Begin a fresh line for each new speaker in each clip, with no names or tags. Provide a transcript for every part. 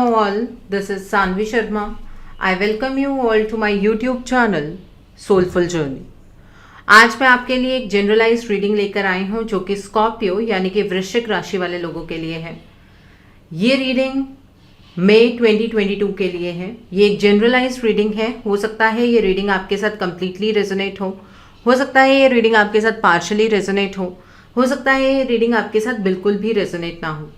all, this is Sanvi Sharma. I welcome you all to my YouTube channel Soulful Journey. आज मैं आपके लिए एक जनरलाइज्ड रीडिंग लेकर आई हूँ जो कि स्कॉर्पियो यानी कि वृश्चिक राशि वाले लोगों के लिए है। ये रीडिंग मई 2022 के लिए है। ये एक जनरलाइज्ड रीडिंग है। हो सकता है ये रीडिंग आपके साथ कंप्लीटली रेजोनेट हो सकता है ये रीडिंग आपके साथ पार्शली रेजोनेट हो सकता है ये रीडिंग आपके साथ बिल्कुल भी रेजोनेट ना हो।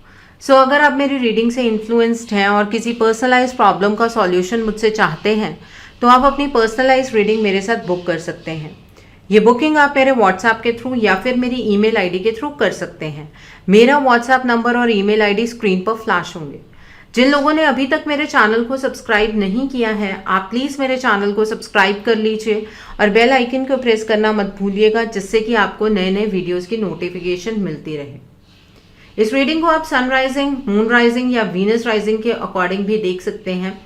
सो अगर आप मेरी रीडिंग से इन्फ्लुएंस्ड हैं और किसी पर्सनलाइज प्रॉब्लम का सॉल्यूशन मुझसे चाहते हैं तो आप अपनी पर्सनलाइज रीडिंग मेरे साथ बुक कर सकते हैं। ये बुकिंग आप मेरे व्हाट्सएप के थ्रू या फिर मेरी ईमेल आईडी के थ्रू कर सकते हैं। मेरा व्हाट्सएप नंबर और ईमेल आईडी स्क्रीन पर फ्लैश होंगे। जिन लोगों ने अभी तक मेरे चैनल को सब्सक्राइब नहीं किया है, आप प्लीज़ मेरे चैनल को सब्सक्राइब कर लीजिए और बेल आइकन को प्रेस करना मत भूलिएगा, जिससे कि आपको नए नए वीडियोस की नोटिफिकेशन मिलती रहे। इस रीडिंग को आप सन राइजिंग, मून राइजिंग या वीनस राइजिंग के अकॉर्डिंग भी देख सकते हैं,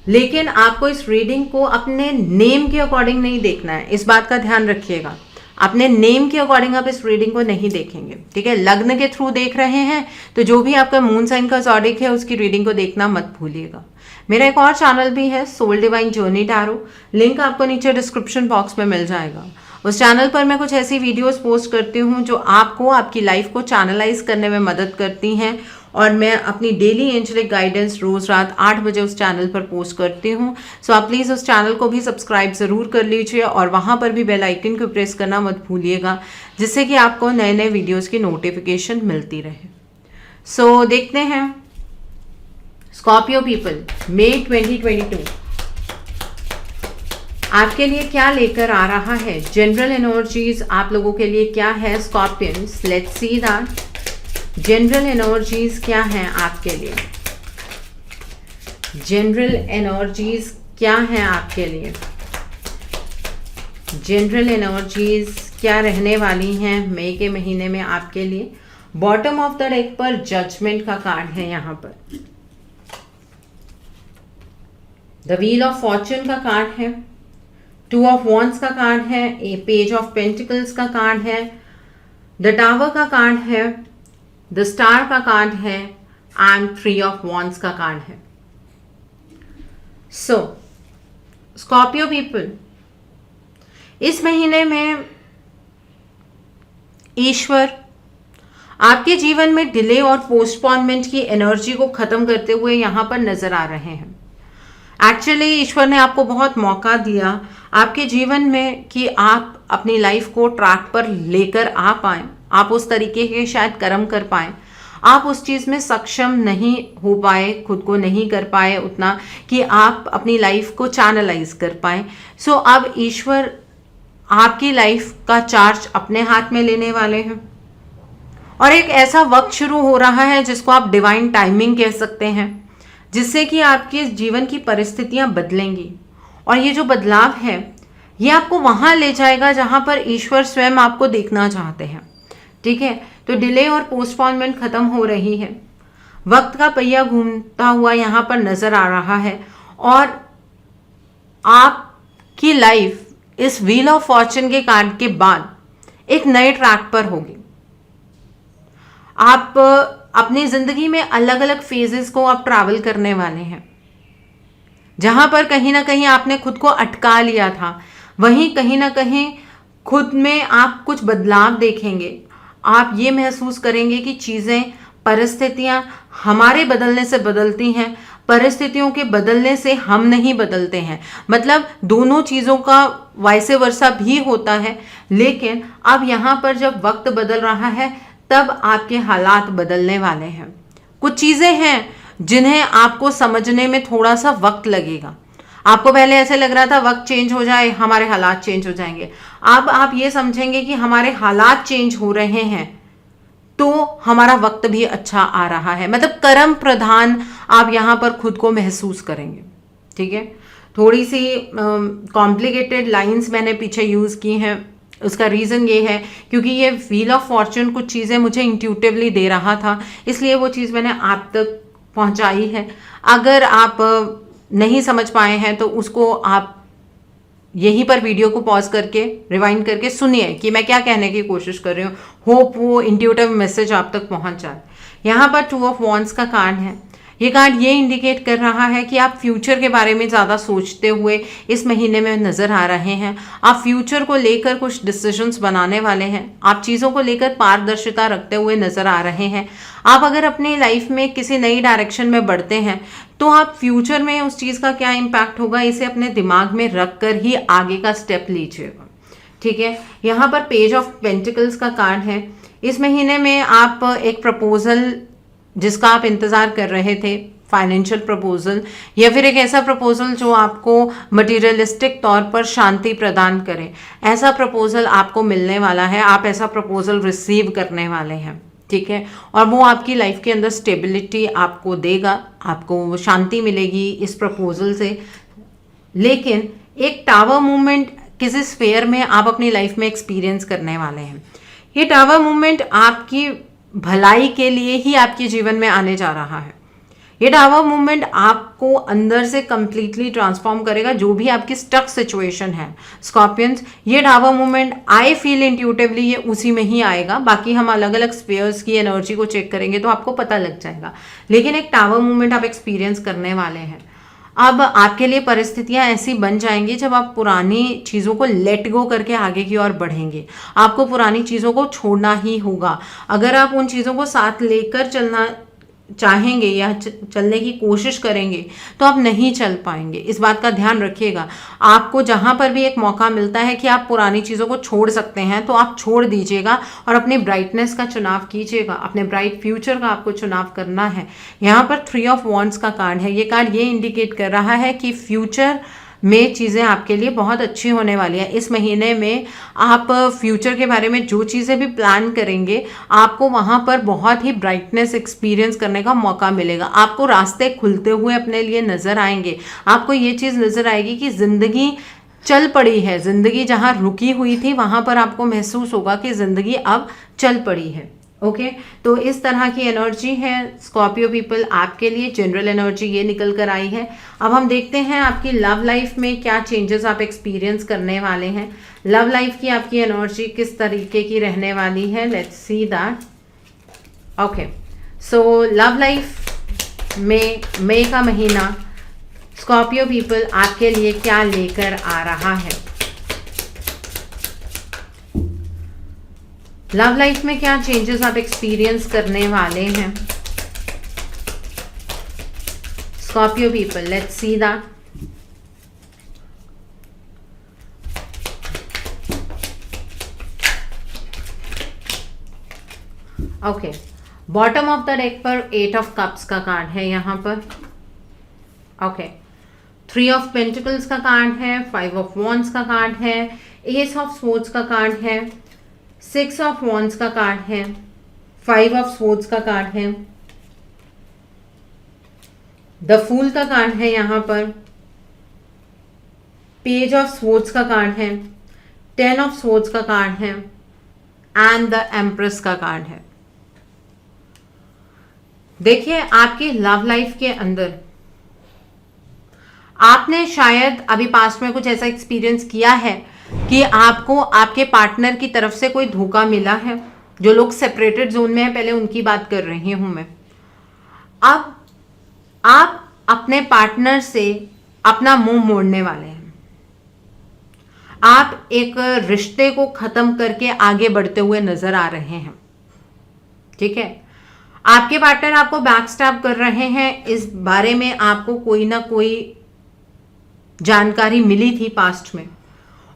लेकिन आपको इस रीडिंग को अपने नेम के अकॉर्डिंग नहीं देखना है। इस बात का ध्यान रखिएगा, अपने नेम के अकॉर्डिंग आप इस रीडिंग को नहीं देखेंगे, ठीक है। लग्न के थ्रू देख रहे हैं तो जो भी आपका मून साइन का ज़ोडिक है उसकी रीडिंग को देखना मत भूलिएगा। मेरा एक और चैनल भी है, soul divine journey tarot, link आपको नीचे डिस्क्रिप्शन बॉक्स में मिल जाएगा। उस चैनल पर मैं कुछ ऐसी वीडियोस पोस्ट करती हूँ जो आपको आपकी लाइफ को चैनलाइज करने में मदद करती हैं, और मैं अपनी डेली एंजेलिक गाइडेंस रोज़ रात 8 बजे उस चैनल पर पोस्ट करती हूँ। सो आप प्लीज़ उस चैनल को भी सब्सक्राइब ज़रूर कर लीजिए और वहाँ पर भी बेल आइकन को प्रेस करना मत भूलिएगा, जिससे कि आपको नए नए वीडियोज़ की नोटिफिकेशन मिलती रहे। सो देखते हैं स्कॉर्पियो पीपल मई 2022 आपके लिए क्या लेकर आ रहा है। जनरल एनर्जीज आप लोगों के लिए क्या है Scorpions, let's see that. General energies क्या हैं आपके लिए, जनरल एनर्जीज क्या हैं आपके लिए, जनरल एनर्जीज क्या रहने वाली हैं मई के महीने में आपके लिए। बॉटम ऑफ द डेक पर जजमेंट का कार्ड है, यहाँ पर द व्हील ऑफ फॉर्च्यून का कार्ड है, 2 ऑफ वॉन्ड्स का कार्ड है, ए पेज ऑफ पेंटिकल्स का कार्ड है, द टावर का कार्ड है, द स्टार का कार्ड है एंड 3 ऑफ वॉन्ड्स का कार्ड है। सो स्कॉर्पियो पीपल, इस महीने में ईश्वर आपके जीवन में डिले और पोस्टपोनमेंट की एनर्जी को खत्म करते हुए यहां पर नजर आ रहे हैं। एक्चुअली ईश्वर ने आपको बहुत मौका दिया आपके जीवन में कि आप अपनी लाइफ को ट्रैक पर लेकर आ पाएं, आप उस तरीके के शायद कर्म कर पाएं। आप उस चीज़ में सक्षम नहीं हो पाए, खुद को नहीं कर पाए उतना कि आप अपनी लाइफ को चैनलाइज कर पाएं। सो अब ईश्वर आपकी लाइफ का चार्ज अपने हाथ में लेने वाले हैं और एक ऐसा वक्त शुरू हो रहा है जिसको आप डिवाइन टाइमिंग कह सकते हैं, जिससे कि आपके जीवन की परिस्थितियां बदलेंगी। और ये जो बदलाव है ये आपको वहां ले जाएगा जहां पर ईश्वर स्वयं आपको देखना चाहते हैं, ठीक है। तो डिले और पोस्टपोनमेंट खत्म हो रही है, वक्त का पहिया घूमता हुआ यहां पर नजर आ रहा है और आपकी लाइफ इस व्हील ऑफ फॉर्च्यून के कार्ड के बाद एक नए ट्रैक पर होगी। आप अपनी जिंदगी में अलग अलग फेजेस को आप ट्रैवल करने वाले हैं। जहां पर कहीं ना कहीं आपने खुद को अटका लिया था, वहीं कहीं ना कहीं खुद में आप कुछ बदलाव देखेंगे। आप ये महसूस करेंगे कि चीज़ें, परिस्थितियां हमारे बदलने से बदलती हैं, परिस्थितियों के बदलने से हम नहीं बदलते हैं। मतलब दोनों चीज़ों का वाइसे वर्सा भी होता है, लेकिन अब यहाँ पर जब वक्त बदल रहा है तब आपके हालात बदलने वाले हैं। कुछ चीज़ें हैं जिन्हें आपको समझने में थोड़ा सा वक्त लगेगा। आपको पहले ऐसे लग रहा था वक्त चेंज हो जाए हमारे हालात चेंज हो जाएंगे, अब आप ये समझेंगे कि हमारे हालात चेंज हो रहे हैं तो हमारा वक्त भी अच्छा आ रहा है। मतलब कर्म प्रधान आप यहाँ पर खुद को महसूस करेंगे, ठीक है। थोड़ी सी कॉम्प्लिकेटेड लाइंस मैंने पीछे यूज़ की हैं, उसका रीज़न ये है क्योंकि ये व्हील ऑफ फॉर्च्यून कुछ चीज़ें मुझे इंट्यूटिवली दे रहा था, इसलिए वो चीज़ मैंने आप तक पहुंचाई है। अगर आप नहीं समझ पाए हैं तो उसको आप यहीं पर वीडियो को पॉज करके रिवाइंड करके सुनिए कि मैं क्या कहने की कोशिश कर रही हूँ। होप वो इंट्यूटिव मैसेज आप तक पहुंच जाए। यहाँ पर 2 ऑफ वॉन्ड्स का कार्ड है। ये कार्ड ये इंडिकेट कर रहा है कि आप फ्यूचर के बारे में ज़्यादा सोचते हुए इस महीने में नज़र आ रहे हैं। आप फ्यूचर को लेकर कुछ डिसीजंस बनाने वाले हैं। आप चीज़ों को लेकर पारदर्शिता रखते हुए नज़र आ रहे हैं। आप अगर अपनी लाइफ में किसी नई डायरेक्शन में बढ़ते हैं तो आप फ्यूचर में उस चीज़ का क्या इम्पैक्ट होगा इसे अपने दिमाग में रख कर ही आगे का स्टेप लीजिएगा। ठीक है, यहाँ पर पेज ऑफ पेंटिकल्स का कार्ड है। इस महीने में आप एक प्रपोजल जिसका आप इंतज़ार कर रहे थे, फाइनेंशियल प्रपोजल या फिर एक ऐसा प्रपोजल जो आपको मटेरियलिस्टिक तौर पर शांति प्रदान करे, ऐसा प्रपोजल आपको मिलने वाला है। आप ऐसा प्रपोजल रिसीव करने वाले हैं। ठीक है, और वो आपकी लाइफ के अंदर स्टेबिलिटी आपको देगा, आपको शांति मिलेगी इस प्रपोजल से। लेकिन एक टावर मूवमेंट किसी स्फेयर में आप अपनी लाइफ में एक्सपीरियंस करने वाले हैं। ये टावर मूवमेंट आपकी भलाई के लिए ही आपके जीवन में आने जा रहा है। ये टावर मूवमेंट आपको अंदर से कंप्लीटली ट्रांसफॉर्म करेगा, जो भी आपकी स्टक सिचुएशन है स्कॉर्पियंस। ये tower movement I feel intuitively ये उसी में ही आएगा। बाकी हम अलग अलग स्पेयर्स की एनर्जी को चेक करेंगे तो आपको पता लग जाएगा, लेकिन एक टावर मूवमेंट आप एक्सपीरियंस करने वाले हैं। अब आपके लिए परिस्थितियां ऐसी बन जाएंगी जब आप पुरानी चीज़ों को लेट गो करके आगे की ओर बढ़ेंगे। आपको पुरानी चीज़ों को छोड़ना ही होगा। अगर आप उन चीज़ों को साथ लेकर चलना चाहेंगे या चलने की कोशिश करेंगे तो आप नहीं चल पाएंगे। इस बात का ध्यान रखिएगा। आपको जहां पर भी एक मौका मिलता है कि आप पुरानी चीज़ों को छोड़ सकते हैं तो आप छोड़ दीजिएगा और अपनी ब्राइटनेस का चुनाव कीजिएगा। अपने ब्राइट फ्यूचर का आपको चुनाव करना है। यहाँ पर 3 ऑफ वॉन्ड्स का कार्ड है। ये कार्ड ये इंडिकेट कर रहा है कि फ्यूचर में चीज़ें आपके लिए बहुत अच्छी होने वाली है। इस महीने में आप फ्यूचर के बारे में जो चीज़ें भी प्लान करेंगे आपको वहाँ पर बहुत ही ब्राइटनेस एक्सपीरियंस करने का मौका मिलेगा। आपको रास्ते खुलते हुए अपने लिए नज़र आएंगे। आपको ये चीज़ नज़र आएगी कि ज़िंदगी चल पड़ी है। ज़िंदगी जहाँ रुकी हुई थी वहाँ पर आपको महसूस होगा कि ज़िंदगी अब चल पड़ी है। ओके, तो इस तरह की एनर्जी है स्कॉर्पियो पीपल आपके लिए। जनरल एनर्जी ये निकल कर आई है। अब हम देखते हैं आपकी लव लाइफ में क्या चेंजेस आप एक्सपीरियंस करने वाले हैं। लव लाइफ की आपकी एनर्जी किस तरीके की रहने वाली है, let's see that. Okay, so love life में मई का महीना स्कॉर्पियो पीपल आपके लिए क्या लेकर आ रहा है। लव लाइफ में क्या चेंजेस आप एक्सपीरियंस करने वाले हैं Scorpio people, let's see that. Okay, bottom of the deck पर 8 ऑफ कप्स का कार्ड है यहाँ पर। ओके, 3 ऑफ पेंटिकल्स का कार्ड है, 5 ऑफ वॉन्ड्स का कार्ड है, एस ऑफ स्वॉर्ड्स का कार्ड है, 6 ऑफ वॉन्ड्स का कार्ड है, 5 ऑफ स्वॉर्ड्स का कार्ड है, द फूल का कार्ड है यहाँ पर, पेज ऑफ स्वॉर्ड्स का कार्ड है, 10 ऑफ स्वॉर्ड्स का कार्ड है एंड द एम्प्रेस का कार्ड है। देखिए, आपकी लव लाइफ के अंदर आपने शायद अभी पास्ट में कुछ ऐसा एक्सपीरियंस किया है कि आपको आपके पार्टनर की तरफ से कोई धोखा मिला है। जो लोग सेपरेटेड जोन में है, पहले उनकी बात कर रही हूं मैं। अब आप अपने पार्टनर से अपना मुंह मोड़ने वाले हैं। आप एक रिश्ते को खत्म करके आगे बढ़ते हुए नजर आ रहे हैं। ठीक है, आपके पार्टनर आपको बैकस्टैब कर रहे हैं। इस बारे में आपको कोई ना कोई जानकारी मिली थी पास्ट में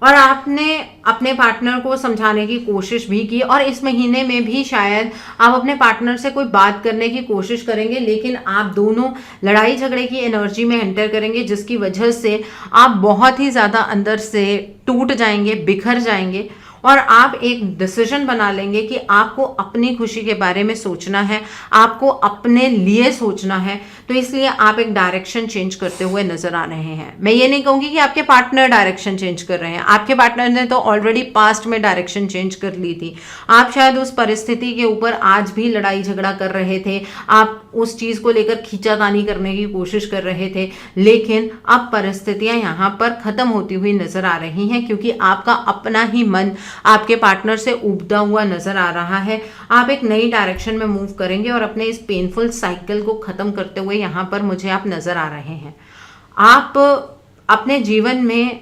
और आपने अपने पार्टनर को समझाने की कोशिश भी की और इस महीने में भी शायद आप अपने पार्टनर से कोई बात करने की कोशिश करेंगे, लेकिन आप दोनों लड़ाई झगड़े की एनर्जी में एंटर करेंगे, जिसकी वजह से आप बहुत ही ज़्यादा अंदर से टूट जाएंगे, बिखर जाएंगे और आप एक डिसीजन बना लेंगे कि आपको अपनी खुशी के बारे में सोचना है, आपको अपने लिए सोचना है। तो इसलिए आप एक डायरेक्शन चेंज करते हुए नजर आ रहे हैं। मैं ये नहीं कहूँगी कि आपके पार्टनर डायरेक्शन चेंज कर रहे हैं। आपके पार्टनर ने तो ऑलरेडी पास्ट में डायरेक्शन चेंज कर ली थी। आप शायद उस परिस्थिति के ऊपर आज भी लड़ाई झगड़ा कर रहे थे, आप उस चीज़ को लेकर खींचातानी करने की कोशिश कर रहे थे, लेकिन अब परिस्थितियाँ यहाँ पर ख़त्म होती हुई नजर आ रही हैं क्योंकि आपका अपना ही मन आपके पार्टनर से उबदा हुआ नजर आ रहा है। आप एक नई डायरेक्शन में मूव करेंगे और अपने इस पेनफुल साइकिल को खत्म करते हुए यहाँ पर मुझे आप नजर आ रहे हैं। आप अपने जीवन में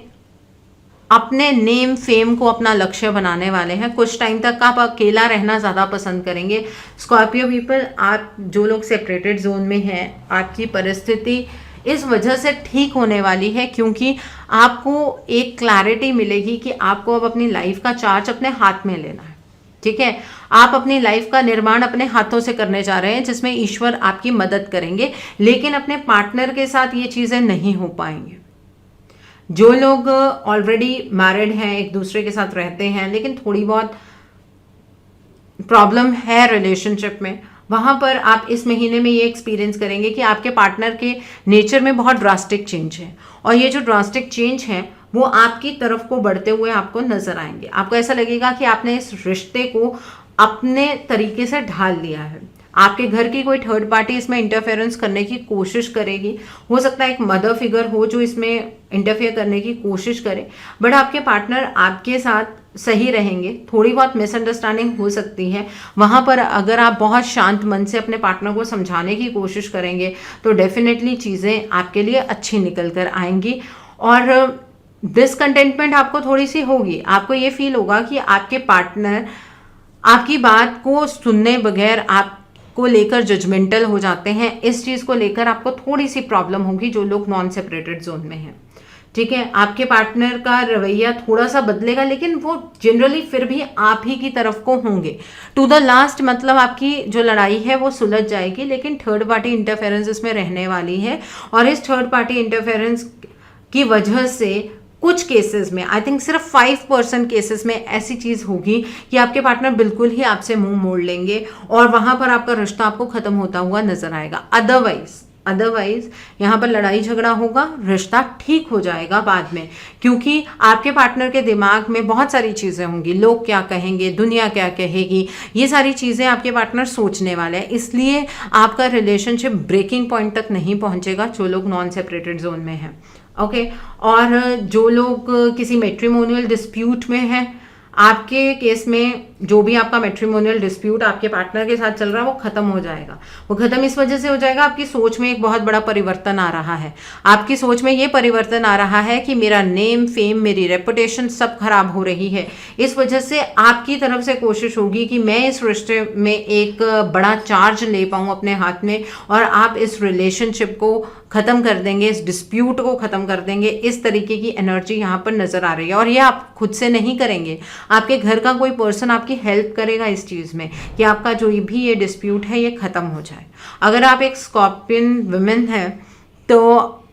अपने नेम फेम को अपना लक्ष्य बनाने वाले हैं। कुछ टाइम तक आप अकेला रहना ज़्यादा पसंद करेंगे। स्कॉर्पियो पीपल, आप जो लोग सेपरेटेड जोन में हैं, आपकी परिस्थिति इस वजह से ठीक होने वाली है क्योंकि आपको एक क्लैरिटी मिलेगी कि आपको अब अपनी लाइफ का चार्ज अपने हाथ में लेना है। ठीक है, आप अपनी लाइफ का निर्माण अपने हाथों से करने जा रहे हैं जिसमें ईश्वर आपकी मदद करेंगे, लेकिन अपने पार्टनर के साथ ये चीज़ें नहीं हो पाएंगी। जो लोग ऑलरेडी मैरिड हैं, एक दूसरे के साथ रहते हैं, लेकिन थोड़ी बहुत प्रॉब्लम है रिलेशनशिप में, वहां पर आप इस महीने में ये एक्सपीरियंस करेंगे कि आपके पार्टनर के नेचर में बहुत ड्रास्टिक चेंज है और ये जो ड्रास्टिक चेंज है वो आपकी तरफ को बढ़ते हुए आपको नजर आएंगे। आपको ऐसा लगेगा कि आपने इस रिश्ते को अपने तरीके से ढाल लिया है। आपके घर की कोई थर्ड पार्टी इसमें इंटरफेरेंस करने की कोशिश करेगी। हो सकता है एक मदर फिगर हो जो इसमें इंटरफेयर करने की कोशिश करे, बट आपके पार्टनर आपके साथ सही रहेंगे। थोड़ी बहुत मिसअंडरस्टैंडिंग हो सकती है, वहाँ पर अगर आप बहुत शांत मन से अपने पार्टनर को समझाने की कोशिश करेंगे तो डेफिनेटली चीज़ें आपके लिए अच्छी निकल कर आएंगी। और डिसकंटेंटमेंट आपको थोड़ी सी होगी। आपको ये फील होगा कि आपके पार्टनर आपकी बात को सुनने बगैर आपको लेकर जजमेंटल हो जाते हैं। इस चीज़ को लेकर आपको थोड़ी सी प्रॉब्लम होगी जो लोग नॉन सेपरेटेड जोन में हैं। ठीक है, आपके पार्टनर का रवैया थोड़ा सा बदलेगा, लेकिन वो जनरली फिर भी आप ही की तरफ को होंगे टू द लास्ट। मतलब आपकी जो लड़ाई है वो सुलझ जाएगी, लेकिन थर्ड पार्टी इंटरफेरेंस इसमें रहने वाली है। और इस थर्ड पार्टी इंटरफेरेंस की वजह से कुछ केसेस में, आई थिंक सिर्फ 5% केसेस में ऐसी चीज़ होगी कि आपके पार्टनर बिल्कुल ही आपसे मुंह मोड़ लेंगे और वहां पर आपका रिश्ता आपको खत्म होता हुआ नजर आएगा। अदरवाइज यहाँ पर लड़ाई झगड़ा होगा, रिश्ता ठीक हो जाएगा बाद में, क्योंकि आपके पार्टनर के दिमाग में बहुत सारी चीज़ें होंगी। लोग क्या कहेंगे, दुनिया क्या कहेगी, ये सारी चीज़ें आपके पार्टनर सोचने वाले हैं। इसलिए आपका रिलेशनशिप ब्रेकिंग पॉइंट तक नहीं पहुंचेगा जो लोग नॉन सेपरेटेड जोन में हैं। ओके, और जो लोग किसी मैट्रिमोनियल डिस्प्यूट में हैं, आपके केस में जो भी आपका मैट्रिमोनियल डिस्प्यूट आपके पार्टनर के साथ चल रहा है वो खत्म हो जाएगा। वो खत्म इस वजह से हो जाएगा, आपकी सोच में एक बहुत बड़ा परिवर्तन आ रहा है। आपकी सोच में ये परिवर्तन आ रहा है कि मेरा नेम फेम, मेरी रेपुटेशन सब खराब हो रही है। इस वजह से आपकी तरफ से कोशिश होगी कि मैं इस रिश्ते में एक बड़ा चार्ज ले पाऊँ अपने हाथ में और आप इस रिलेशनशिप को खत्म कर देंगे, इस डिस्प्यूट को खत्म कर देंगे। इस तरीके की एनर्जी यहाँ पर नजर आ रही है और ये आप खुद से नहीं करेंगे, आपके घर का कोई पर्सन आपकी हेल्प करेगा इस चीज़ में कि आपका जो भी ये डिस्प्यूट है ये खत्म हो जाए। अगर आप एक स्कॉर्पियन वुमेन हैं तो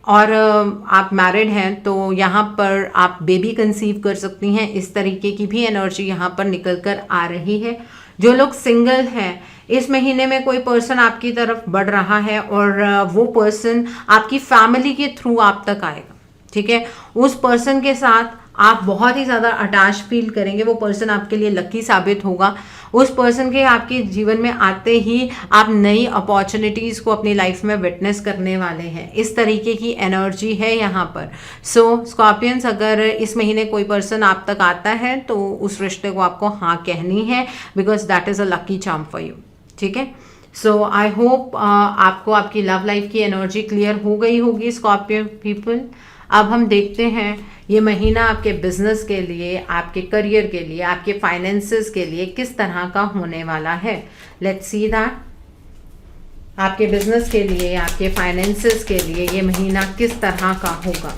और आप मैरिड हैं तो यहाँ पर आप बेबी कंसीव कर सकती हैं। इस तरीके की भी एनर्जी यहाँ पर निकल कर आ रही है। जो लोग सिंगल हैं, इस महीने में कोई पर्सन आपकी तरफ बढ़ रहा है और वो पर्सन आपकी फैमिली के थ्रू आप तक आएगा। ठीक है, उस पर्सन के साथ आप बहुत ही ज़्यादा अटैच फील करेंगे। वो पर्सन आपके लिए लकी साबित होगा। उस पर्सन के आपके जीवन में आते ही आप नई अपॉर्चुनिटीज़ को अपनी लाइफ में विटनेस करने वाले हैं। इस तरीके की एनर्जी है यहाँ पर। सो स्कॉर्पियंस, अगर इस महीने कोई पर्सन आप तक आता है तो उस रिश्ते को आपको हाँ कहनी है, because that is a lucky charm for you. ठीक है, सो आई होप आपको आपकी लव लाइफ की एनर्जी क्लियर हो गई होगी स्कॉर्पियो पीपल। अब हम देखते हैं ये महीना आपके बिजनेस के लिए, आपके करियर के लिए, आपके फाइनेंसेस के लिए किस तरह का होने वाला है। Let's see that. आपके बिजनेस के लिए, आपके फाइनेंसेस के लिए ये महीना किस तरह का होगा।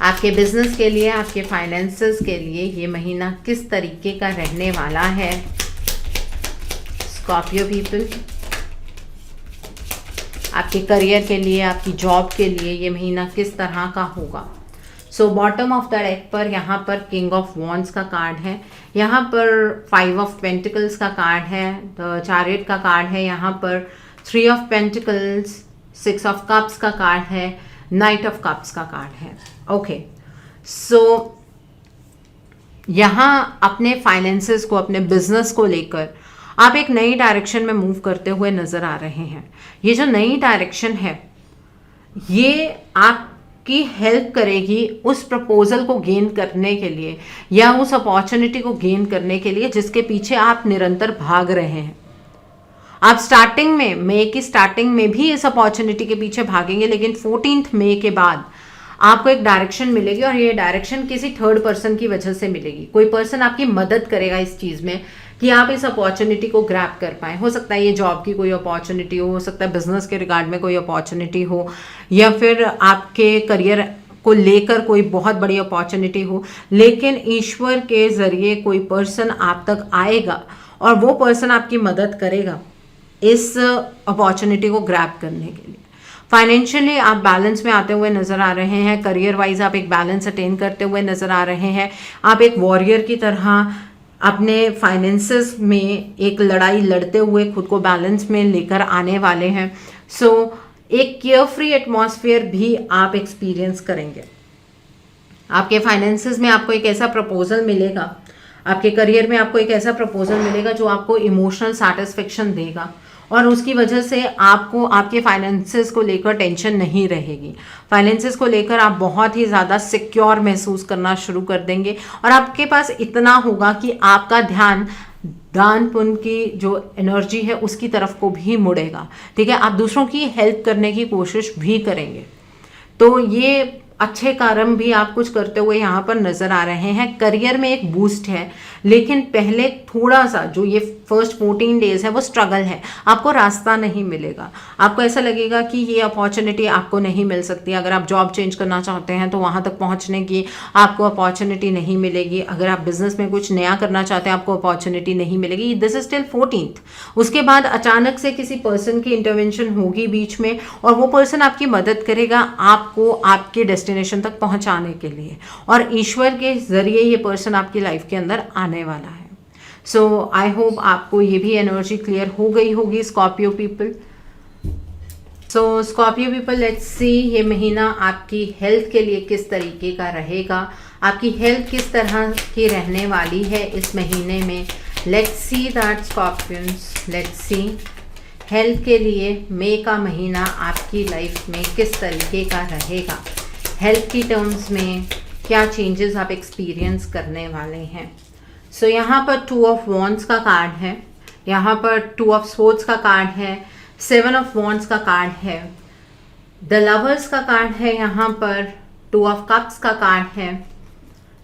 आपके बिजनेस के लिए, आपके फाइनेंसेस के लिए ये महीना किस तरीके का रहने वाला है स्कॉर्पियो पीपल। आपके करियर के लिए, आपकी जॉब के लिए ये महीना किस तरह का होगा। So bottom of the deck पर यहाँ पर किंग ऑफ वॉन्ड्स का कार्ड है, यहाँ पर 5 ऑफ पेंटिकल्स का कार्ड है, द चैरियट का कार्ड है, यहाँ पर 3 ऑफ पेंटिकल्स, 6 ऑफ कप्स का कार्ड है, नाइट ऑफ कप्स का कार्ड है। ओके, सो यहाँ अपने फाइनेंसेस को, अपने बिजनेस को लेकर आप एक नई डायरेक्शन में मूव करते हुए नजर आ रहे हैं। ये जो नई डायरेक्शन है ये आप की हेल्प करेगी उस प्रपोजल को गेन करने के लिए या उस अपॉर्चुनिटी को गेन करने के लिए जिसके पीछे आप निरंतर भाग रहे हैं। आप स्टार्टिंग में, मई की स्टार्टिंग में भी इस अपॉर्चुनिटी के पीछे भागेंगे, लेकिन 14 मई के बाद आपको एक डायरेक्शन मिलेगी और ये डायरेक्शन किसी थर्ड पर्सन की वजह से मिलेगी। कोई पर्सन आपकी मदद करेगा इस चीज़ में कि आप इस अपॉर्चुनिटी को ग्रैब कर पाए। हो सकता है ये जॉब की कोई अपॉर्चुनिटी हो सकता है बिजनेस के रिगार्ड में कोई अपॉर्चुनिटी हो, या फिर आपके करियर को लेकर कोई बहुत बड़ी अपॉर्चुनिटी हो, लेकिन ईश्वर के जरिए कोई पर्सन आप तक आएगा और वो पर्सन आपकी मदद करेगा इस अपॉर्चुनिटी को ग्रैब करने के लिए। फाइनेंशियली आप बैलेंस में आते हुए नजर आ रहे हैं। करियर वाइज आप एक बैलेंस अटेन करते हुए नजर आ रहे हैं। आप एक वॉरियर की तरह अपने फाइनेंसेस में एक लड़ाई लड़ते हुए खुद को बैलेंस में लेकर आने वाले हैं। सो एक केयर फ्री एटमॉस्फेयर भी आप एक्सपीरियंस करेंगे। आपके फाइनेंसेस में आपको एक ऐसा प्रपोजल मिलेगा, आपके करियर में आपको एक ऐसा प्रपोजल मिलेगा जो आपको इमोशनल सेटिस्फेक्शन देगा और उसकी वजह से आपको आपके फाइनेंसेस को लेकर टेंशन नहीं रहेगी। फाइनेंसेस को लेकर आप बहुत ही ज़्यादा सिक्योर महसूस करना शुरू कर देंगे और आपके पास इतना होगा कि आपका ध्यान दान पुण्य की जो एनर्जी है उसकी तरफ को भी मुड़ेगा। ठीक है, आप दूसरों की हेल्प करने की कोशिश भी करेंगे। तो ये अच्छे कर्म भी आप कुछ करते हुए यहाँ पर नजर आ रहे हैं। करियर में एक बूस्ट है, लेकिन पहले थोड़ा सा जो ये फर्स्ट 14 डेज है वो स्ट्रगल है। आपको रास्ता नहीं मिलेगा, आपको ऐसा लगेगा कि ये अपॉर्चुनिटी आपको नहीं मिल सकती। अगर आप जॉब चेंज करना चाहते हैं तो वहाँ तक पहुँचने की आपको अपॉर्चुनिटी नहीं मिलेगी। अगर आप बिजनेस में कुछ नया करना चाहते हैं आपको अपॉर्चुनिटी नहीं मिलेगी। This is till 14th। उसके बाद अचानक से किसी पर्सन की इंटरवेंशन होगी बीच में और वो पर्सन आपकी मदद करेगा आपको आपके डेस्टिनेशन तक पहुंचाने के लिए, और ईश्वर के जरिए ये पर्सन आपकी लाइफ के अंदर आने वाला है। सो आई होप आपको ये भी एनर्जी क्लियर हो गई होगी Scorpio people. So Scorpio people, let's see ये महीना आपकी हेल्थ के लिए किस तरीके का रहेगा। आपकी हेल्थ किस तरह की रहने वाली है इस महीने में। Let's see that Scorpions, let's see health के लिए मई का महीना आपकी लाइफ में किस तरीके का रहेगा। हेल्थ की टर्म्स में क्या चेंजेस आप एक्सपीरियंस करने वाले हैं। सो यहाँ पर 2 ऑफ वॉन्ड्स का कार्ड है, यहाँ पर 2 ऑफ स्वॉर्ड्स का कार्ड है, 7 ऑफ वॉन्ड्स का कार्ड है, द लवर्स का कार्ड है, यहाँ पर 2 ऑफ कप्स का कार्ड है,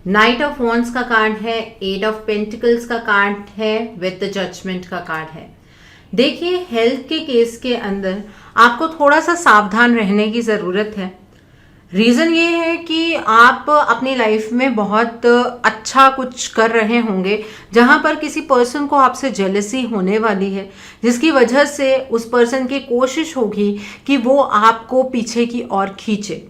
नाइट ऑफ वॉन्ड्स का कार्ड है, 8 ऑफ पेंटिकल्स का कार्ड है, विद द जजमेंट का कार्ड है। देखिए हेल्थ के केस के अंदर आपको थोड़ा सा सावधान रहने की ज़रूरत है। रीज़न ये है कि आप अपनी लाइफ में बहुत अच्छा कुछ कर रहे होंगे जहाँ पर किसी पर्सन को आपसे जेलसी होने वाली है, जिसकी वजह से उस पर्सन की कोशिश होगी कि वो आपको पीछे की ओर खींचे,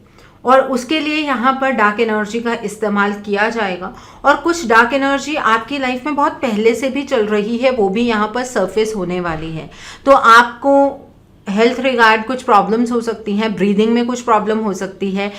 और उसके लिए यहाँ पर डार्क एनर्जी का इस्तेमाल किया जाएगा। और कुछ डार्क एनर्जी आपकी लाइफ में बहुत पहले से भी चल रही है, वो भी यहाँ पर सरफेस होने वाली है। तो आपको हेल्थ रिगार्ड कुछ प्रॉब्लम्स हो सकती हैं, ब्रीदिंग में कुछ प्रॉब्लम हो सकती है।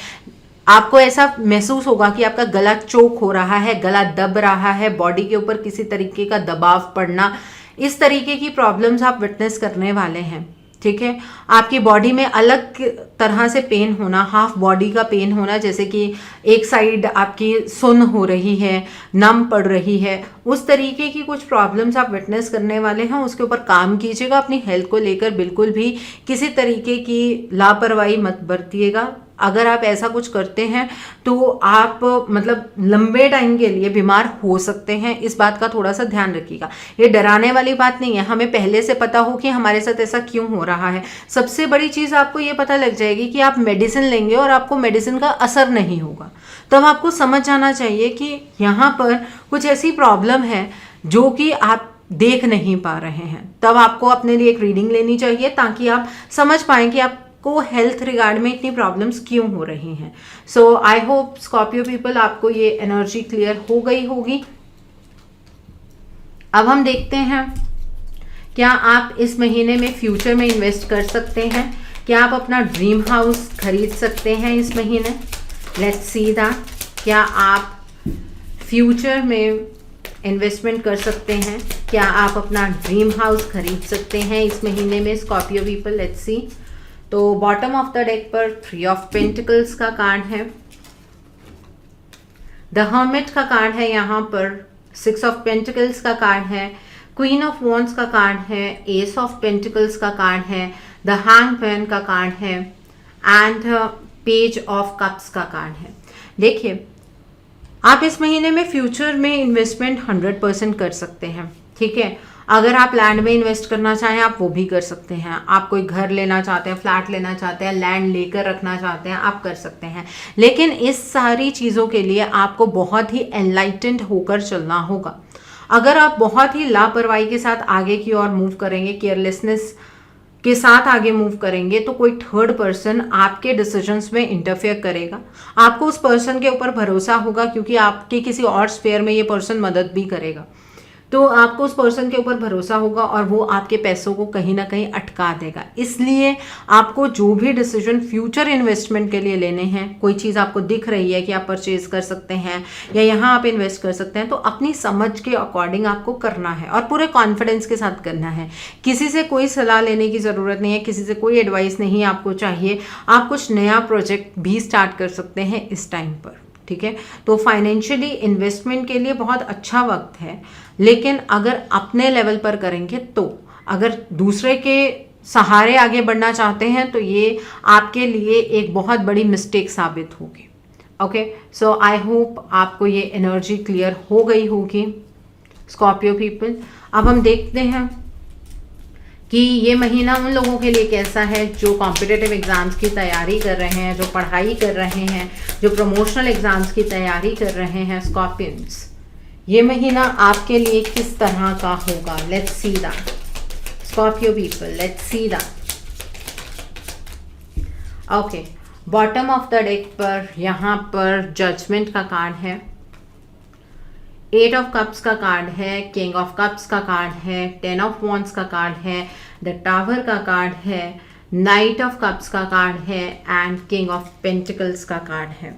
आपको ऐसा महसूस होगा कि आपका गला चोक हो रहा है, गला दब रहा है, बॉडी के ऊपर किसी तरीके का दबाव पड़ना, इस तरीके की प्रॉब्लम्स आप विटनेस करने वाले हैं। ठीक है, आपकी बॉडी में अलग तरह से पेन होना, हाफ बॉडी का पेन होना, जैसे कि एक साइड आपकी सुन्न हो रही है, नम पड़ रही है, उस तरीके की कुछ प्रॉब्लम्स आप विटनेस करने वाले हैं। उसके ऊपर काम कीजिएगा। अपनी हेल्थ को लेकर बिल्कुल भी किसी तरीके की लापरवाही मत बरतिएगा। अगर आप ऐसा कुछ करते हैं तो आप मतलब लंबे टाइम के लिए बीमार हो सकते हैं, इस बात का थोड़ा सा ध्यान रखिएगा। ये डराने वाली बात नहीं है, हमें पहले से पता हो कि हमारे साथ ऐसा क्यों हो रहा है। सबसे बड़ी चीज़ आपको ये पता लग जाएगी कि आप मेडिसिन लेंगे और आपको मेडिसिन का असर नहीं होगा, तब आपको समझ जाना चाहिए कि यहाँ पर कुछ ऐसी प्रॉब्लम है जो कि आप देख नहीं पा रहे हैं। तब आपको अपने लिए एक रीडिंग लेनी चाहिए ताकि आप समझ पाएँ कि आप को हेल्थ रिगार्ड में इतनी प्रॉब्लम्स क्यों हो रही हैं। सो आई होप स्कॉर्पियो पीपल आपको ये एनर्जी क्लियर हो गई होगी। अब हम देखते हैं क्या आप इस महीने में फ्यूचर में इन्वेस्ट कर सकते हैं, क्या आप अपना ड्रीम हाउस खरीद सकते हैं इस महीने। लेट्स सी दैट, क्या आप फ्यूचर में इन्वेस्टमेंट कर सकते हैं, क्या आप अपना ड्रीम हाउस खरीद सकते हैं इस महीने में स्कॉर्पियो पीपल। लेट्स सी तो बॉटम ऑफ द डेक पर 3 ऑफ पेंटिकल्स का कार्ड है, द हर्मिट का कार्ड है, यहाँ पर 6 ऑफ पेंटिकल्स का कार्ड है, क्वीन ऑफ वॉन्ड्स का कार्ड है, एस ऑफ पेंटिकल्स का कार्ड है, द हैंगमैन का कार्ड है एंड पेज ऑफ कप्स का कार्ड है। देखिए, आप इस महीने में फ्यूचर में इन्वेस्टमेंट 100% कर सकते हैं, ठीक है। अगर आप लैंड में इन्वेस्ट करना चाहें आप वो भी कर सकते हैं, आप कोई घर लेना चाहते हैं, फ्लैट लेना चाहते हैं, लैंड लेकर रखना चाहते हैं, आप कर सकते हैं। लेकिन इस सारी चीज़ों के लिए आपको बहुत ही एनलाइटेंड होकर चलना होगा। अगर आप बहुत ही लापरवाही के साथ आगे की ओर मूव करेंगे, केयरलेसनेस के साथ आगे मूव करेंगे, तो कोई थर्ड पर्सन आपके डिसीजंस में इंटरफेयर करेगा। आपको उस पर्सन के ऊपर भरोसा होगा क्योंकि आपके किसी और स्फेयर में ये पर्सन मदद भी करेगा, तो आपको उस पर्सन के ऊपर भरोसा होगा और वो आपके पैसों को कहीं ना कहीं अटका देगा। इसलिए आपको जो भी डिसीजन फ्यूचर इन्वेस्टमेंट के लिए लेने हैं, कोई चीज़ आपको दिख रही है कि आप परचेज कर सकते हैं या यहाँ आप इन्वेस्ट कर सकते हैं, तो अपनी समझ के अकॉर्डिंग आपको करना है और पूरे कॉन्फिडेंस के साथ करना है। किसी से कोई सलाह लेने की ज़रूरत नहीं है, किसी से कोई एडवाइस नहीं आपको चाहिए। आप कुछ नया प्रोजेक्ट भी स्टार्ट कर सकते हैं इस टाइम पर, ठीक है। तो फाइनेंशियली इन्वेस्टमेंट के लिए बहुत अच्छा वक्त है, लेकिन अगर अपने लेवल पर करेंगे तो, अगर दूसरे के सहारे आगे बढ़ना चाहते हैं तो ये आपके लिए एक बहुत बड़ी मिस्टेक साबित होगी। ओके, सो आई होप आपको ये एनर्जी क्लियर हो गई होगी स्कॉर्पियो पीपल। अब हम देखते हैं कि ये महीना उन लोगों के लिए कैसा है जो कॉम्पिटिटिव एग्ज़ाम्स की तैयारी कर रहे हैं, जो पढ़ाई कर रहे हैं, जो प्रमोशनल एग्ज़ाम्स की तैयारी कर रहे हैं। स्कॉर्पियंस, ये महीना आपके लिए किस तरह का होगा? Let's see that Scorpio people, let's see that. Okay, bottom of the deck पर यहाँ पर जजमेंट का कार्ड है, 8 ऑफ कप्स का कार्ड है, किंग ऑफ कप्स का कार्ड है, 10 ऑफ वॉन्ड्स का कार्ड है, द टावर का कार्ड है, नाइट ऑफ कप्स का कार्ड है एंड किंग ऑफ पेंटिकल्स का कार्ड है।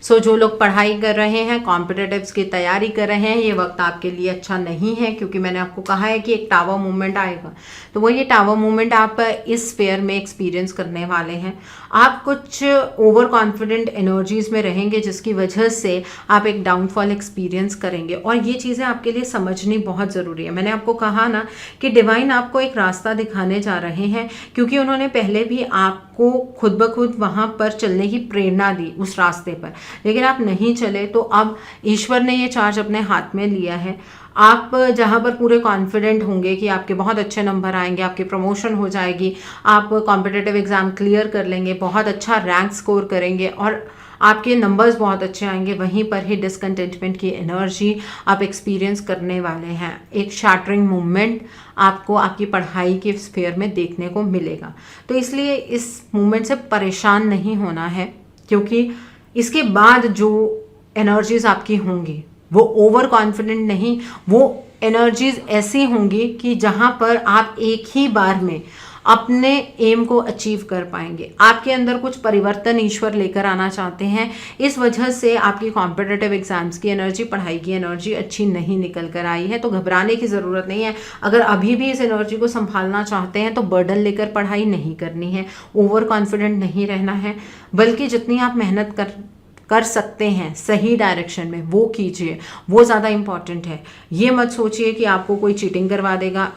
सो जो लोग पढ़ाई कर रहे हैं, कॉम्पिटिटिव्स की तैयारी कर रहे हैं, ये वक्त आपके लिए अच्छा नहीं है क्योंकि मैंने आपको कहा है कि एक टावर मूवमेंट आएगा। तो वो ये टावर मूवमेंट आप इस फेयर में एक्सपीरियंस करने वाले हैं। आप कुछ ओवर कॉन्फिडेंट एनर्जीज में रहेंगे जिसकी वजह से आप एक डाउनफॉल एक्सपीरियंस करेंगे और ये चीज़ें आपके लिए समझनी बहुत ज़रूरी है। मैंने आपको कहा ना कि डिवाइन आपको एक रास्ता दिखाने जा रहे हैं क्योंकि उन्होंने पहले भी आपको खुद ब खुद वहाँ पर चलने की प्रेरणा दी उस रास्ते पर, लेकिन आप नहीं चले। तो अब ईश्वर ने ये चार्ज अपने हाथ में लिया है। आप जहाँ पर पूरे कॉन्फिडेंट होंगे कि आपके बहुत अच्छे नंबर आएंगे, आपकी प्रमोशन हो जाएगी, आप कॉम्पिटिटिव एग्ज़ाम क्लियर कर लेंगे, बहुत अच्छा रैंक स्कोर करेंगे और आपके नंबर्स बहुत अच्छे आएंगे, वहीं पर ही डिसकंटेंटमेंट की एनर्जी आप एक्सपीरियंस करने वाले हैं। एक शैटरिंग मूवमेंट आपको आपकी पढ़ाई के स्फेयर में देखने को मिलेगा। तो इसलिए इस मूवमेंट से परेशान नहीं होना है क्योंकि इसके बाद जो एनर्जीज आपकी होंगी वो ओवर कॉन्फिडेंट नहीं, वो एनर्जीज ऐसी होंगी कि जहाँ पर आप एक ही बार में अपने एम को अचीव कर पाएंगे। आपके अंदर कुछ परिवर्तन ईश्वर लेकर आना चाहते हैं, इस वजह से आपकी कॉम्पिटिटिव एग्जाम्स की एनर्जी, पढ़ाई की एनर्जी अच्छी नहीं निकल कर आई है। तो घबराने की ज़रूरत नहीं है। अगर अभी भी इस एनर्जी को संभालना चाहते हैं तो बर्डन लेकर पढ़ाई नहीं करनी है, ओवर कॉन्फिडेंट नहीं रहना है, बल्कि जितनी आप मेहनत कर सकते हैं सही डायरेक्शन में वो कीजिए, वो ज़्यादा इम्पॉर्टेंट है। ये मत सोचिए कि आपको कोई चीटिंग करवा देगा,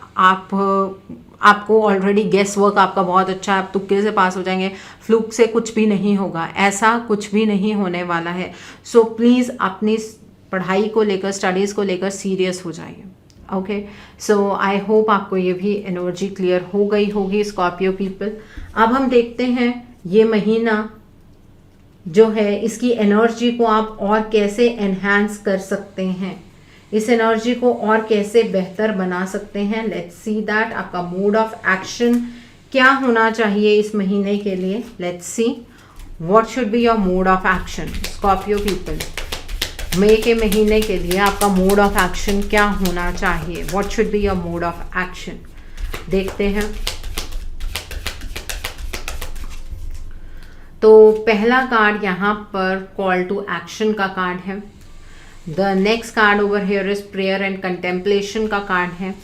आपको ऑलरेडी गेस वर्क आपका बहुत अच्छा है, आप तुक्के से पास हो जाएंगे, फ्लूक से कुछ भी नहीं होगा, ऐसा कुछ भी नहीं होने वाला है। सो प्लीज़ अपनी पढ़ाई को लेकर, स्टडीज़ को लेकर सीरियस हो जाइए। ओके, सो आई होप आपको ये भी एनर्जी क्लियर हो गई होगी स्कॉर्पियो पीपल। अब हम देखते हैं ये महीना जो है इसकी एनर्जी को आप और कैसे एनहांस कर सकते हैं, इस एनर्जी को और कैसे बेहतर बना सकते हैं। लेट्स सी दैट आपका मोड ऑफ एक्शन क्या होना चाहिए इस महीने के लिए। Let's see what should be your mode of action Scorpio people. मई के महीने के लिए आपका मोड ऑफ एक्शन क्या होना चाहिए, what should be your mode of action. देखते हैं। तो पहला कार्ड यहाँ पर कॉल टू एक्शन का कार्ड है। The next card over here is prayer and contemplation का कार्ड है।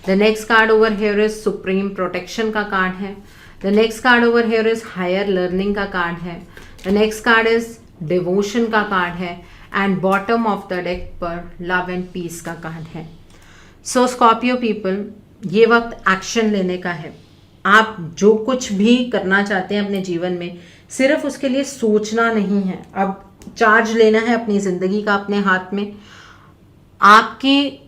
The next card over here is supreme protection का कार्ड है। The next card over here is higher learning का card है। The next card is devotion का card है and bottom of the deck पर love and piece का card है। सो Scorpio people, ये वक्त एक्शन लेने का है। आप जो कुछ भी करना चाहते हैं अपने जीवन में, सिर्फ उसके लिए सोचना नहीं है, अब चार्ज लेना है अपनी ज़िंदगी का अपने हाथ में। आपकी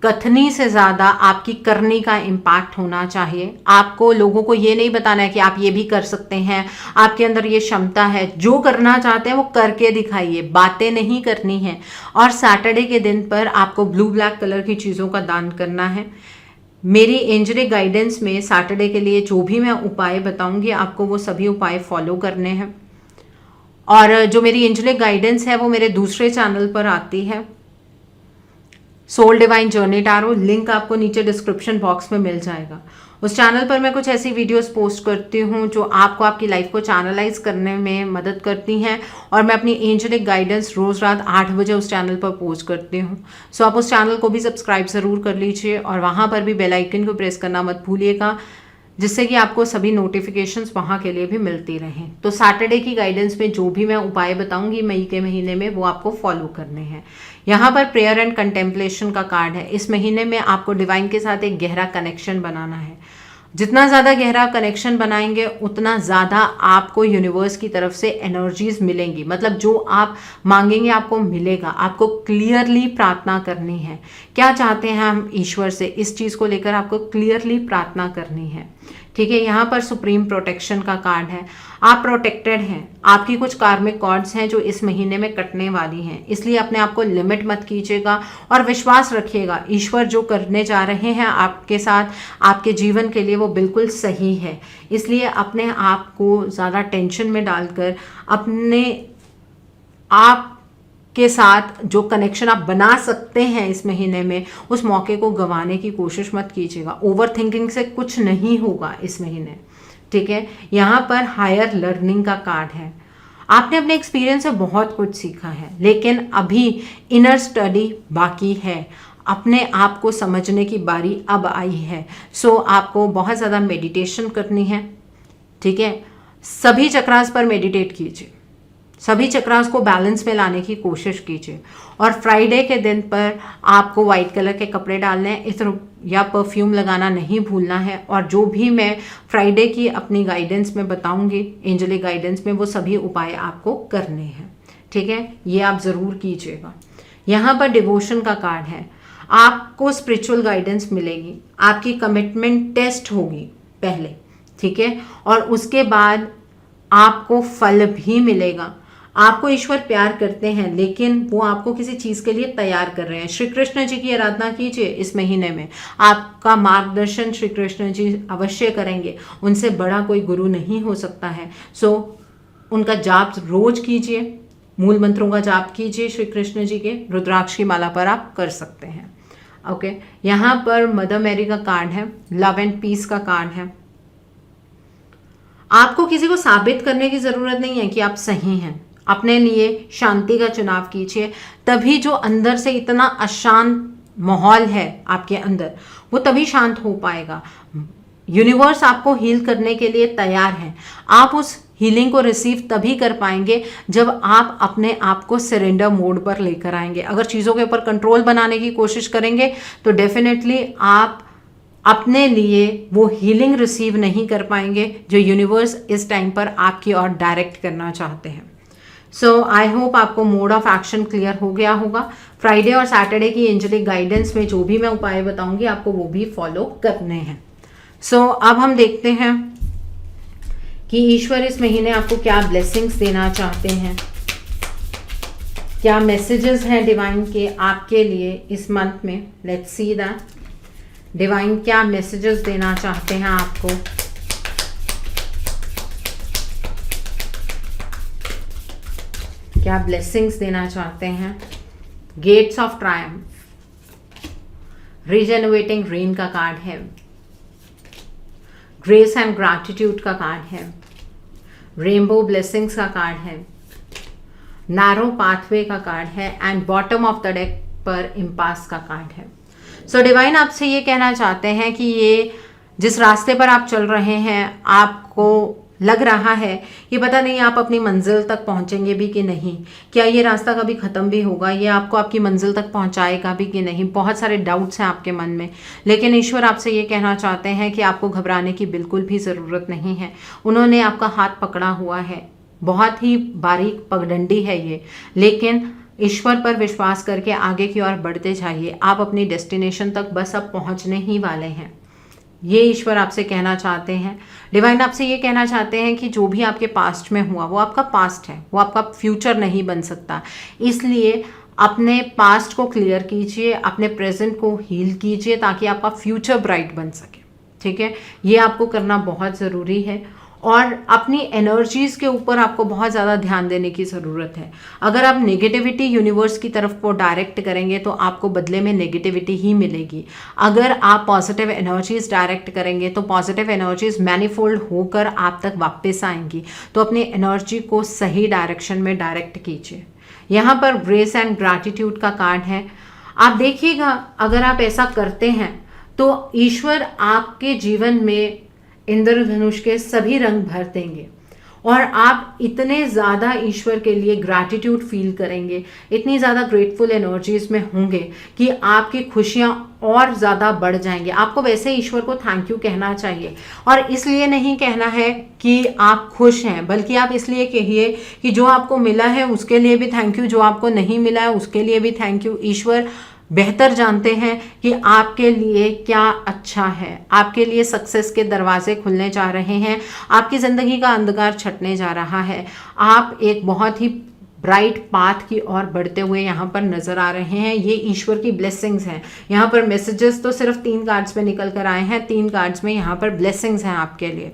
कथनी से ज़्यादा आपकी करनी का इम्पैक्ट होना चाहिए। आपको लोगों को ये नहीं बताना है कि आप ये भी कर सकते हैं, आपके अंदर ये क्षमता है। जो करना चाहते हैं वो करके दिखाइए, बातें नहीं करनी है। और सैटरडे के दिन पर आपको ब्लू ब्लैक कलर की चीज़ों का दान करना है। मेरी एंजलिक गाइडेंस में सैटरडे के लिए जो भी मैं उपाय बताऊंगी आपको वो सभी उपाय फॉलो करने हैं। और जो मेरी एंजलिक गाइडेंस है वो मेरे दूसरे चैनल पर आती है, soul divine journey tarot. Link आपको नीचे डिस्क्रिप्शन बॉक्स में मिल जाएगा। उस चैनल पर मैं कुछ ऐसी वीडियोस पोस्ट करती हूँ जो आपको आपकी लाइफ को चैनलाइज करने में मदद करती हैं। और मैं अपनी एंजलिक गाइडेंस रोज़ रात 8 बजे उस चैनल पर पोस्ट करती हूँ। सो आप उस चैनल को भी सब्सक्राइब ज़रूर कर लीजिए और वहाँ पर भी बेल आइकन को प्रेस करना मत भूलिएगा, जिससे कि आपको सभी नोटिफिकेशंस वहाँ के लिए भी मिलती रहें। तो सैटरडे की गाइडेंस में जो भी मैं उपाय बताऊंगी मई के महीने में, वो आपको फॉलो करने हैं। यहाँ पर प्रेयर एंड कंटेम्पलेशन का कार्ड है। इस महीने में आपको डिवाइन के साथ एक गहरा कनेक्शन बनाना है। जितना ज़्यादा गहरा कनेक्शन बनाएंगे उतना ज़्यादा आपको यूनिवर्स की तरफ से एनर्जीज मिलेंगी। मतलब जो आप मांगेंगे आपको मिलेगा। आपको क्लियरली प्रार्थना करनी है, क्या चाहते हैं हम ईश्वर से, इस चीज़ को लेकर आपको क्लियरली प्रार्थना करनी है। ठीक है, यहाँ पर सुप्रीम प्रोटेक्शन का कार्ड है। आप प्रोटेक्टेड हैं। आपकी कुछ कार्मिक कॉर्ड्स हैं जो इस महीने में कटने वाली हैं, इसलिए अपने आप को लिमिट मत कीजिएगा और विश्वास रखिएगा ईश्वर जो करने जा रहे हैं आपके साथ, आपके जीवन के लिए, वो बिल्कुल सही है। इसलिए अपने आप को ज़्यादा टेंशन में डालकर अपने आप के साथ जो कनेक्शन आप बना सकते हैं इस महीने में, उस मौके को गंवाने की कोशिश मत कीजिएगा। ओवर थिंकिंग से कुछ नहीं होगा इस महीने। ठीक है, यहाँ पर हायर लर्निंग का कार्ड है। आपने अपने एक्सपीरियंस से बहुत कुछ सीखा है, लेकिन अभी इनर स्टडी बाकी है। अपने आप को समझने की बारी अब आई है। सो आपको बहुत ज़्यादा मेडिटेशन करनी है। ठीक है, सभी चक्रास पर मेडिटेट कीजिए, सभी चक्रास को बैलेंस में लाने की कोशिश कीजिए। और फ्राइडे के दिन पर आपको वाइट कलर के कपड़े डालने हैं, इत्र या परफ्यूम लगाना नहीं भूलना है। और जो भी मैं फ्राइडे की अपनी गाइडेंस में बताऊंगी, एंजलिक गाइडेंस में, वो सभी उपाय आपको करने हैं। ठीक है, ये आप ज़रूर कीजिएगा। यहाँ पर डिवोशन का कार्ड है। आपको स्पिरिचुअल गाइडेंस मिलेगी, आपकी कमिटमेंट टेस्ट होगी पहले। ठीक है, और उसके बाद आपको फल भी मिलेगा। आपको ईश्वर प्यार करते हैं, लेकिन वो आपको किसी चीज़ के लिए तैयार कर रहे हैं। श्री कृष्ण जी की आराधना कीजिए इस महीने में, आपका मार्गदर्शन श्री कृष्ण जी अवश्य करेंगे। उनसे बड़ा कोई गुरु नहीं हो सकता है। सो उनका जाप रोज कीजिए, मूल मंत्रों का जाप कीजिए श्री कृष्ण जी के। रुद्राक्ष की माला पर आप कर सकते हैं। ओके, यहाँ पर मदर मैरी का कार्ड है, लव एंड पीस का कार्ड है। आपको किसी को साबित करने की ज़रूरत नहीं है कि आप सही हैं। अपने लिए शांति का चुनाव कीजिए, तभी जो अंदर से इतना अशांत माहौल है आपके अंदर, वो तभी शांत हो पाएगा। यूनिवर्स आपको हील करने के लिए तैयार है। आप उस हीलिंग को रिसीव तभी कर पाएंगे जब आप अपने आप को सरेंडर मोड पर लेकर आएंगे। अगर चीज़ों के ऊपर कंट्रोल बनाने की कोशिश करेंगे तो डेफिनेटली आप अपने लिए वो हीलिंग रिसीव नहीं कर पाएंगे जो यूनिवर्स इस टाइम पर आपकी ओर डायरेक्ट करना चाहते हैं। सो आई होप आपको मोड ऑफ एक्शन क्लियर हो गया होगा। फ्राइडे और सैटरडे की एंजलिक गाइडेंस में जो भी मैं उपाय बताऊंगी आपको वो भी फॉलो करने हैं। सो अब हम देखते हैं कि ईश्वर इस महीने आपको क्या ब्लेसिंग्स देना चाहते हैं, क्या मैसेजेस हैं डिवाइन के आपके लिए इस मंथ में। लेट्स सी दैट डिवाइन क्या मैसेजेस देना चाहते हैं आपको। क्या ब्लेसिंग्स देना चाहते हैं। Gates of triumph, regenerating rain का कार्ड है। ग्रेस एंड ग्रैटिट्यूड का कार्ड है। रेनबो ब्लेसिंग्स का कार्ड है। नैरो पाथवे का कार्ड है and bottom of the deck पर इम्पास का कार्ड है। सो डिवाइन आपसे ये कहना चाहते हैं कि ये जिस रास्ते पर आप चल रहे हैं आपको लग रहा है कि पता नहीं आप अपनी मंजिल तक पहुंचेंगे भी कि नहीं, क्या ये रास्ता कभी ख़त्म भी होगा, ये आपको आपकी मंजिल तक पहुंचाएगा भी कि नहीं, बहुत सारे डाउट्स हैं आपके मन में। लेकिन ईश्वर आपसे ये कहना चाहते हैं कि आपको घबराने की बिल्कुल भी ज़रूरत नहीं है। उन्होंने आपका हाथ पकड़ा हुआ है, बहुत ही बारीक पगडंडी है ये, लेकिन ईश्वर पर विश्वास करके आगे की ओर बढ़ते जाइए। आप अपनी डेस्टिनेशन तक बस अब पहुंचने ही वाले हैं, ये ईश्वर आपसे कहना चाहते हैं। डिवाइन आपसे ये कहना चाहते हैं कि जो भी आपके पास्ट में हुआ वो आपका पास्ट है, वो आपका फ्यूचर नहीं बन सकता। इसलिए अपने पास्ट को क्लियर कीजिए, अपने प्रेजेंट को हील कीजिए ताकि आपका फ्यूचर ब्राइट बन सके। ठीक है, ये आपको करना बहुत ज़रूरी है। और अपनी एनर्जीज़ के ऊपर आपको बहुत ज़्यादा ध्यान देने की ज़रूरत है। अगर आप नेगेटिविटी यूनिवर्स की तरफ को डायरेक्ट करेंगे तो आपको बदले में नेगेटिविटी ही मिलेगी। अगर आप पॉजिटिव एनर्जीज़ डायरेक्ट करेंगे तो पॉजिटिव एनर्जीज़ मैनीफोल्ड होकर आप तक वापस आएंगी। तो अपनी एनर्जी को सही डायरेक्शन में डायरेक्ट कीजिए। यहाँ पर ग्रेस एंड ग्रैटिट्यूड का कार्ड है। आप देखिएगा, अगर आप ऐसा करते हैं तो ईश्वर आपके जीवन में इंद्रधनुष के सभी रंग भर देंगे और आप इतने ज़्यादा ईश्वर के लिए ग्रैटिट्यूड फील करेंगे, इतनी ज़्यादा ग्रेटफुल एनर्जीज में होंगे कि आपकी खुशियाँ और ज़्यादा बढ़ जाएंगे। आपको वैसे ईश्वर को थैंक यू कहना चाहिए, और इसलिए नहीं कहना है कि आप खुश हैं, बल्कि आप इसलिए कहिए कि जो आपको मिला है उसके लिए भी थैंक यू, जो आपको नहीं मिला है उसके लिए भी थैंक यू। ईश्वर बेहतर जानते हैं कि आपके लिए क्या अच्छा है। आपके लिए सक्सेस के दरवाजे खुलने जा रहे हैं, आपकी ज़िंदगी का अंधकार छटने जा रहा है। आप एक बहुत ही ब्राइट पाथ की ओर बढ़ते हुए यहाँ पर नज़र आ रहे हैं। ये ईश्वर की ब्लेसिंग्स हैं। यहाँ पर मैसेजेस तो सिर्फ 3 कार्ड्स में निकल कर आए हैं, 3 कार्ड्स में यहाँ पर ब्लेसिंग्स हैं आपके लिए।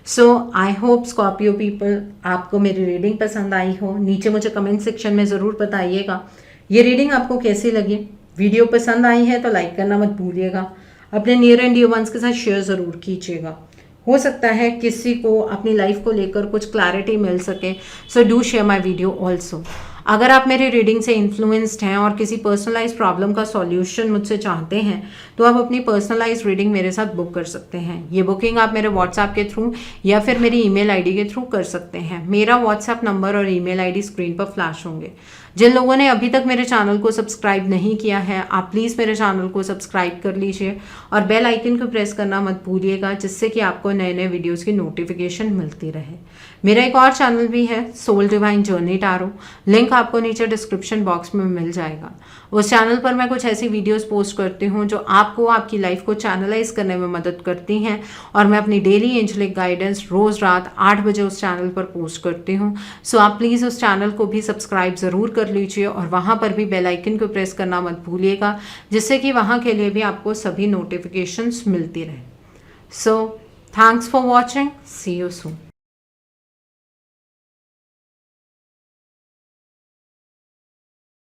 सो आई होप स्कॉर्पियो पीपल आपको मेरी रीडिंग पसंद आई हो। नीचे मुझे कमेंट सेक्शन में ज़रूर बताइएगा ये रीडिंग आपको कैसी लगी। वीडियो पसंद आई है तो लाइक करना मत भूलिएगा, अपने नियर एंड डियर वंस के साथ शेयर ज़रूर कीजिएगा। हो सकता है किसी को अपनी लाइफ को लेकर कुछ क्लैरिटी मिल सके। So do share my video also. अगर आप मेरी रीडिंग से इन्फ्लुएंस्ड हैं और किसी पर्सनलाइज प्रॉब्लम का सॉल्यूशन मुझसे चाहते हैं तो आप अपनी पर्सनलाइज रीडिंग मेरे साथ बुक कर सकते हैं। ये बुकिंग आप मेरे व्हाट्सएप के थ्रू या फिर मेरी ईमेल आईडी के थ्रू कर सकते हैं। मेरा व्हाट्सएप नंबर और ईमेल आईडी स्क्रीन पर फ्लैश होंगे। जिन लोगों ने अभी तक मेरे चैनल को सब्सक्राइब नहीं किया है, आप प्लीज़ मेरे चैनल को सब्सक्राइब कर लीजिए और बेल आइकन को प्रेस करना मत भूलिएगा, जिससे कि आपको नए नए वीडियोज़ की नोटिफिकेशन मिलती रहे। मेरा एक और चैनल भी है, soul divine journey tarot, link आपको नीचे डिस्क्रिप्शन बॉक्स में मिल जाएगा। उस चैनल पर मैं कुछ ऐसी वीडियोस पोस्ट करती हूँ जो आपको आपकी लाइफ को चैनलाइज करने में मदद करती हैं, और मैं अपनी डेली एंजलिक गाइडेंस रोज़ रात 8 बजे उस चैनल पर पोस्ट करती हूँ। सो आप प्लीज़ उस चैनल को भी सब्सक्राइब ज़रूर कर लीजिए और वहाँ पर भी बेल आइकन को प्रेस करना मत भूलिएगा, जिससे कि वहाँ के लिए भी आपको सभी नोटिफिकेशंस मिलती रहे। So thanks for watching, see you soon.